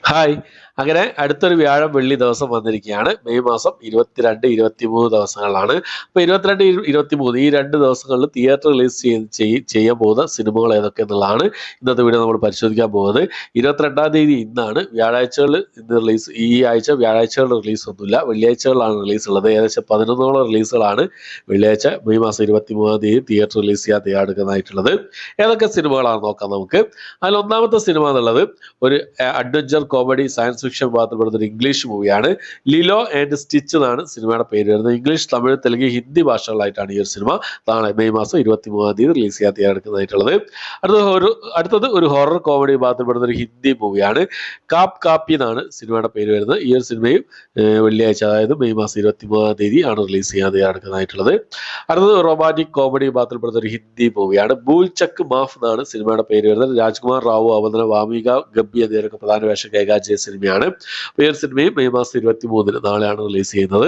Hi അങ്ങനെ അടുത്തൊരു വ്യാഴം വെള്ളി ദിവസം വന്നിരിക്കുകയാണ്. മെയ് മാസം 22, 23 ദിവസങ്ങളിലാണ്. അപ്പോൾ 22, 23 ഈ 2 ദിവസങ്ങളിൽ തിയേറ്റർ റിലീസ് ചെയ്യാൻ പോകുന്ന സിനിമകൾ ഏതൊക്കെ എന്നുള്ളതാണ് ഇന്നത്തെ വീഡിയോ നമ്മൾ പരിശോധിക്കാൻ പോകുന്നത്. 22-ാം തീയതി ഇന്നാണ്. വ്യാഴാഴ്ചകളിൽ ഇന്ന് റിലീസ്, ഈ ആഴ്ച വ്യാഴാഴ്ചകളിൽ റിലീസ് ഒന്നുമില്ല, വെള്ളിയാഴ്ചകളിലാണ് റിലീസ് ഉള്ളത്. ഏകദേശം 11ഓളം റിലീസുകളാണ് വെള്ളിയാഴ്ച മെയ് മാസം 23-ാം തീയതി തിയേറ്റർ റിലീസ് ചെയ്യാൻ തയ്യാറെടുക്കുന്നതായിട്ടുള്ളത്. ഏതൊക്കെ സിനിമകളാണ് നോക്കാം നമുക്ക്. അതിൽ ഒന്നാമത്തെ സിനിമ എന്നുള്ളത് ഒരു അഡ്വഞ്ചർ കോമഡി സയൻസ് ഫിക്ഷൻ ഭാഗത്തുപെടുന്ന ഒരു ഇംഗ്ലീഷ് മൂവിയാണ്. ലിലോ ആൻഡ് സ്റ്റിച്ച് എന്നാണ് സിനിമയുടെ പേര് വരുന്നത്. ഇംഗ്ലീഷ്, തമിഴ്, തെലുങ്ക്, ഹിന്ദി ഭാഷകളിലായിട്ടാണ് ഈ ഒരു സിനിമ നാളെ മെയ് മാസം 23-ാം തീയതി റിലീസ് ചെയ്യാൻ തയ്യാറെടുക്കുന്നതായിട്ടുള്ളത്. അടുത്തത് ഒരു ഹൊറർ കോമഡി ഭാഗത്തുപെടുന്ന ഒരു ഹിന്ദി മൂവിയാണ്. കാപ്പി എന്നാണ് സിനിമയുടെ പേര് വരുന്നത്. ഈ ഒരു സിനിമയും വെള്ളിയാഴ്ച, അതായത് മെയ് മാസം 23-ാം തീയതി ആണ് റിലീസ് ചെയ്യാൻ തയ്യാറെടുക്കുന്നതായിട്ടുള്ളത്. അടുത്തത് റൊമാൻറ്റിക് കോമഡി ഭാഗത്തിൽപ്പെടുന്ന ഒരു ഹിന്ദി മൂവിയാണ്. ഭൂൽ ചക്ക് മാഫ് എന്നാണ് സിനിമയുടെ പേര് വരുന്നത്. രാജ്കുമാർ റാവു, അവതരണ വാമിക ഗബ്ബി എന്നിവരൊക്കെ പ്രധാന വേഷം കൈകാര്യം ചെയ്ത സിനിമയാണ്. ഈ ഒരു സിനിമയും മെയ് മാസം 23-ന് നാളെയാണ് റിലീസ് ചെയ്യുന്നത്.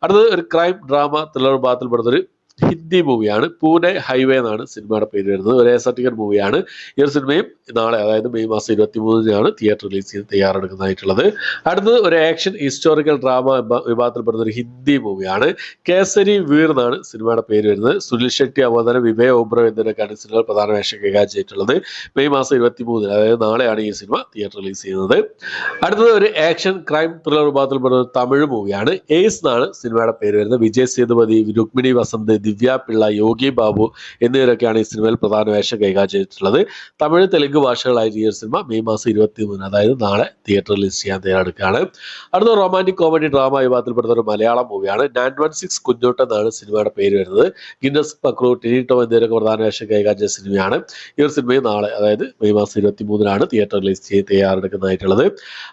അടുത്തത് ഒരു ക്രൈം ഡ്രാമ ത്രില്ലർ ഭാഗത്തിൽപ്പെടുന്ന ഒരു ഹിന്ദി മൂവിയാണ്. പൂനെ ഹൈവേ എന്നാണ് സിനിമയുടെ പേര് വരുന്നത്. ഒരു എസറ്റിക്കൽ മൂവിയാണ്. ഈ ഒരു സിനിമയും നാളെ, അതായത് മെയ് മാസം 23-നാണ് തിയേറ്റർ റിലീസ് ചെയ്ത് തയ്യാറെടുക്കുന്നതായിട്ടുള്ളത്. അടുത്തത് ഒരു ആക്ഷൻ ഹിസ്റ്റോറിക്കൽ ഡ്രാമ വിഭാഗത്തിൽപ്പെടുന്ന ഒരു ഹിന്ദി മൂവിയാണ്. കേസരി വീർ എന്നാണ് സിനിമയുടെ പേര് വരുന്നത്. സുനിൽ ഷെട്ടി, അവതരണം വിവേക് ഓബ്രോ എന്നിവരൊക്കെയാണ് സിനിമയിൽ പ്രധാന വേഷം കൈകാര്യം ചെയ്തിട്ടുള്ളത്. മെയ് മാസം 23-ന്, അതായത് നാളെയാണ് ഈ സിനിമ തിയേറ്റർ റിലീസ് ചെയ്യുന്നത്. അടുത്തത് ഒരു ആക്ഷൻ ക്രൈം ത്രില്ലർ വിഭാഗത്തിൽപ്പെടുന്ന ഒരു തമിഴ് മൂവിയാണ്. എയ്സ് എന്നാണ് സിനിമയുടെ പേര് വരുന്നത്. വിജയ് സേതുപതി, രുക്മിണി വസന്ത്, ദിവ്യ പിള്ള, യോഗി ബാബു എന്നിവരൊക്കെയാണ് ഈ സിനിമയിൽ പ്രധാന വേഷം കൈകാര്യം ചെയ്തിട്ടുള്ളത്. തമിഴ്, തെലുങ്ക് ഭാഷകളായി ഈ സിനിമ മെയ് മാസം 23-ന്, അതായത് നാളെ തിയേറ്റർ റിലീസ് ചെയ്യാൻ തയ്യാറെടുക്കുകയാണ്. അടുത്ത റൊമാൻറ്റിക് കോമഡി ഡ്രാമ വിഭാഗത്തിൽപ്പെടുന്ന ഒരു മലയാളം മൂവിയാണ്. 916 കുഞ്ഞോട്ട് എന്നാണ് സിനിമയുടെ പേര് വരുന്നത്. ഗിന്നസ് പക്രു, ടിനിട്ടോ എന്നിവരൊക്കെ പ്രധാന വേഷം കൈകാര്യം ചെയ്ത സിനിമയാണ്. ഈ ഒരു സിനിമയും നാളെ, അതായത് മെയ് മാസം 23-നാണ് തിയേറ്റർ റിലീസ് ചെയ്ത് തയ്യാറെടുക്കുന്നതായിട്ടുള്ളത്.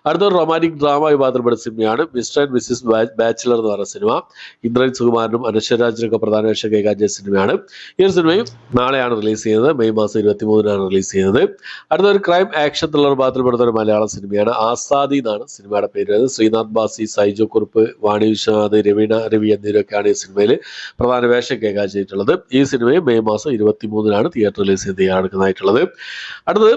അടുത്ത റൊമാൻറ്റിക് ഡ്രാമ വിഭാഗത്തിൽപ്പെടുന്ന സിനിമയാണ് മിസ്റ്റർ ആൻഡ് മിസ്സിസ് ബാച്ചിലർ എന്ന് പറയുന്ന സിനിമ. ഇന്ദ്രൻ സുകുമാരനും അനശ്വരാജിനൊക്കെ പ്രധാന വേഷം കൈകാര്യം ചെയ്ത സിനിമയാണ്. ഈ ഒരു സിനിമയും നാളെയാണ് റിലീസ് ചെയ്യുന്നത്. മെയ് മാസം 23-നാണ് റിലീസ് ചെയ്യുന്നത്. അടുത്ത ഒരു ക്രൈം ആക്ഷൻ ത്രില്ലർ ഭാഗത്തിൽപ്പെടുന്ന ഒരു മലയാളം സിനിമയാണ്. ആസാദി എന്നാണ് സിനിമയുടെ പേര് വരുന്നത്. ശ്രീനാഥ് ബാസി, സൈജു കുറുപ്പ്, വാണി വിശ്വനാഥ്, രവീണ രവി എന്നിവരൊക്കെയാണ് ഈ സിനിമയിൽ പ്രധാന വേഷം കൈകാര്യം ചെയ്തിട്ടുള്ളത്. ഈ സിനിമയും മെയ് മാസം 23-നാണ് തിയേറ്റർ റിലീസ് ചെയ്ത് തയ്യാറെടുക്കുന്നതായിട്ടുള്ളത്. അടുത്തത്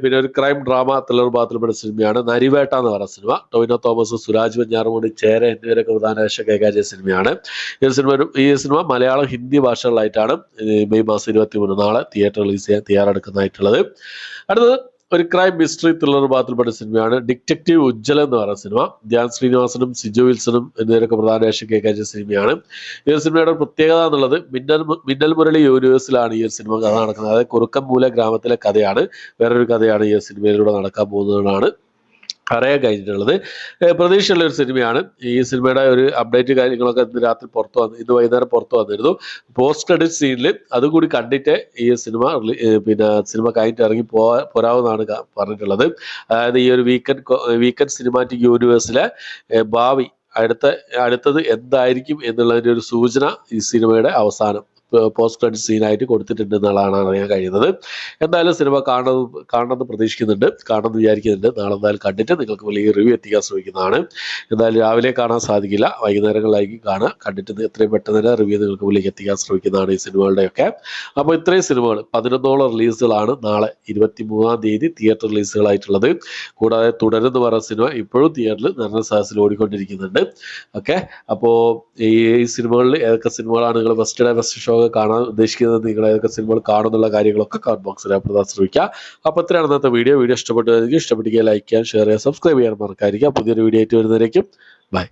പിന്നെ ഒരു ക്രൈം ഡ്രാമ ത്രില്ലർ ഭാഗത്തിൽപ്പെടുന്ന സിനിമയാണ് നരിവേട്ട എന്ന് പറയുന്ന സിനിമ. ടോവിനോ തോമസ്, സുരാജ് വെഞ്ഞാറമൂട്, ചേര എന്നിവരൊക്കെ പ്രധാന വേഷം കൈകാര്യം ചെയ്ത സിനിമയാണ്. ഈ സിനിമ മലയാളം, ഹിന്ദി ഭാഷകളിലായിട്ടാണ് മെയ് മാസം 23 നാളെ തിയേറ്റർ റിലീസ് ചെയ്യാൻ തയ്യാറെടുക്കുന്നതായിട്ടുള്ളത്. അടുത്തത് ഒരു ക്രൈം മിസ്റ്ററി ത്രില്ലർ ഭാഗത്തിൽപ്പെട്ട സിനിമയാണ് ഡിറ്റക്റ്റീവ് ഉജ്ജ്വലം എന്ന് പറയുന്ന സിനിമ. ധ്യാൻ ശ്രീനിവാസനും സിജു വിൽസണും എന്നിവരൊക്കെ പ്രധാന വേഷം കൈകാര്യം ചെയ്ത സിനിമയാണ്. ഈ ഒരു സിനിമയുടെ പ്രത്യേകത എന്നുള്ളത് മിന്നൽ മുരളി യൂണിവേഴ്സിലാണ് ഈ ഒരു സിനിമ കഥ നടക്കുന്നത്. അതായത് കുറുക്കൻമൂല ഗ്രാമത്തിലെ കഥയാണ്. വേറൊരു കഥയാണ് ഈ സിനിമയിലൂടെ നടക്കാൻ പോകുന്നതാണ് അറിയാൻ കഴിഞ്ഞിട്ടുള്ളത്. പ്രതീക്ഷയുള്ള ഒരു സിനിമയാണ്. ഈ സിനിമയുടെ ഒരു അപ്ഡേറ്റ് കാര്യങ്ങളൊക്കെ ഇന്ന് വൈകുന്നേരം പുറത്തു വന്നിരുന്നു. പോസ്റ്റ് ക്രെഡിറ്റ് സീനിൽ അതുകൂടി കണ്ടിട്ട് ഈ സിനിമ സിനിമ കഴിഞ്ഞിട്ട് ഇറങ്ങി പോരാവുന്നതാണ് പറഞ്ഞിട്ടുള്ളത്. അതായത് ഈ ഒരു വീക്കെൻഡ് സിനിമാറ്റിക് യൂണിവേഴ്സിലെ ഭാവി അടുത്തത് എന്തായിരിക്കും എന്നുള്ളതിന്റെ ഒരു സൂചന ഈ സിനിമയുടെ അവസാനം പോസ്റ്റ് ക്രെഡിറ്റ് സീനായിട്ട് കൊടുത്തിട്ടുണ്ട് എന്നുള്ളതാണ് അറിയാൻ കഴിയുന്നത്. എന്തായാലും സിനിമ കാണണമെന്ന് പ്രതീക്ഷിക്കുന്നുണ്ട്, കാണണമെന്ന് വിചാരിക്കുന്നുണ്ട്. നാളെ എന്തായാലും കണ്ടിട്ട് നിങ്ങൾക്ക് വലിയ റിവ്യൂ എത്തിക്കാൻ ശ്രമിക്കുന്നതാണ്. എന്തായാലും രാവിലെ കാണാൻ സാധിക്കില്ല, വൈകുന്നേരങ്ങളിലായിരിക്കും കാണുക. കണ്ടിട്ട് എത്രയും പെട്ടെന്ന് തന്നെ റിവ്യൂ നിങ്ങൾക്ക് മുന്നിലേക്ക് എത്തിക്കാൻ ശ്രമിക്കുന്നതാണ് ഈ സിനിമകളുടെയൊക്കെ. അപ്പോൾ ഇത്രയും സിനിമകൾ 11ഓളം റിലീസുകളാണ് നാളെ 23-ാം തീയതി തിയേറ്റർ റിലീസുകളായിട്ടുള്ളത്. കൂടാതെ തുടരുന്ന് പറയുന്ന സിനിമ ഇപ്പോഴും തിയേറ്ററിൽ നിർണയ സാഹസിൽ ഓടിക്കൊണ്ടിരിക്കുന്നുണ്ട്. ഓക്കെ, അപ്പോൾ ഈ സിനിമകളിൽ ഏതൊക്കെ സിനിമകളാണ് നിങ്ങൾ ഫസ്റ്റ് ഷോ കാണാൻ ഉദ്ദേശിക്കുന്നത്, നിങ്ങൾ ഏതൊക്കെ സിനിമകൾ കാണുന്നുള്ള കാര്യങ്ങളൊക്കെ കമന്റ് ബോക്സിൽ രേഖപ്പെടുത്താൻ ശ്രമിക്കുക. അപ്പോൾ ഇത്രയാണ് ഇന്നത്തെ വീഡിയോ ഇഷ്ടപ്പെട്ടെങ്കിൽ ലൈക്ക് ചെയ്യാൻ, ഷെയർ ചെയ്യാൻ, സബ്സ്ക്രൈബ് ചെയ്യാൻ മറക്കാതിരിക്കുക. പുതിയൊരു വീഡിയോ ആയിട്ട് വരുന്നവരേക്കും ബൈ.